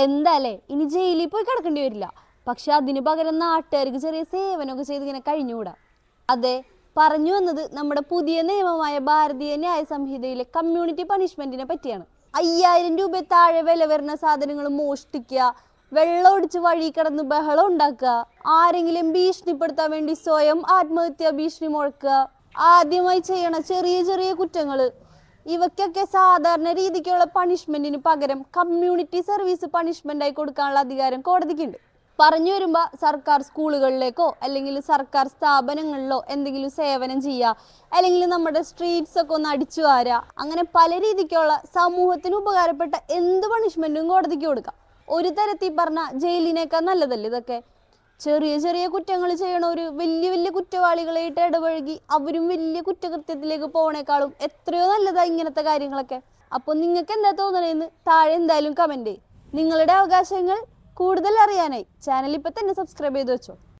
എന്താലേ ഇനി ജയിലിൽ പോയി കിടക്കേണ്ടി വരില്ല. പക്ഷെ അതിന് പകരം നാട്ടുകാർക്ക് ചെറിയ സേവനമൊക്കെ ചെയ്ത് ഇങ്ങനെ കഴിഞ്ഞുകൂടാ. അതെ, പറഞ്ഞു വന്നത് നമ്മുടെ പുതിയ നിയമമായ ഭാരതീയ ന്യായ സംഹിതയിലെ കമ്മ്യൂണിറ്റി പണിഷ്മെന്റിനെ പറ്റിയാണ്. 5000 രൂപ താഴെ വില വരുന്ന സാധനങ്ങൾ മോഷ്ടിക്കുക, വെള്ളം ഒടിച്ച് വഴി കിടന്ന് ബഹളം ഉണ്ടാക്കുക, ആരെങ്കിലും ഭീഷണിപ്പെടുത്താൻ വേണ്ടി സ്വയം ആത്മഹത്യാ ഭീഷണി മുഴക്കുക, ആദ്യമായി ചെയ്യണ ചെറിയ ചെറിയ കുറ്റങ്ങള്, ഇവയ്ക്കൊക്കെ സാധാരണ രീതിക്കുള്ള പണിഷ്മെന്റിന് പകരം കമ്മ്യൂണിറ്റി സർവീസ് പണിഷ്മെന്റ് ആയി കൊടുക്കാനുള്ള അധികാരം കോടതിക്കുണ്ട്. പറഞ്ഞു വരുമ്പോൾ സർക്കാർ സ്കൂളുകളിലേക്കോ അല്ലെങ്കിൽ സർക്കാർ സ്ഥാപനങ്ങളിലോ എന്തെങ്കിലും സേവനം ചെയ്യുക, അല്ലെങ്കിൽ നമ്മുടെ സ്ട്രീറ്റ്സ് ഒക്കെ ഒന്ന് അടിച്ചു വാരുക, അങ്ങനെ പല രീതിക്കുള്ള സമൂഹത്തിന് ഉപകാരപ്പെട്ട എന്ത് പണിഷ്മെന്റും കോടതിക്ക് കൊടുക്കാം. ഒരു തരത്തിൽ പറഞ്ഞ ജയിലിനേക്കാൾ നല്ലതല്ലേ ഇതൊക്കെ? ചെറിയ ചെറിയ കുറ്റങ്ങൾ ചെയ്യണവര് വലിയ വലിയ കുറ്റവാളികളായിട്ട് ഇടപഴകി അവരും വലിയ കുറ്റകൃത്യത്തിലേക്ക് പോണേക്കാളും എത്രയോ നല്ലതാ ഇങ്ങനത്തെ കാര്യങ്ങളൊക്കെ. അപ്പോൾ നിങ്ങൾക്ക് എന്താ തോന്നണേന്ന് താഴെ എന്തായാലും കമന്റ് ചെയ്യും. നിങ്ങളുടെ അവകാശങ്ങൾ കൂടുതൽ അറിയാനായി ചാനൽ ഇപ്പം തന്നെ സബ്സ്ക്രൈബ് ചെയ്ത് വെച്ചോ.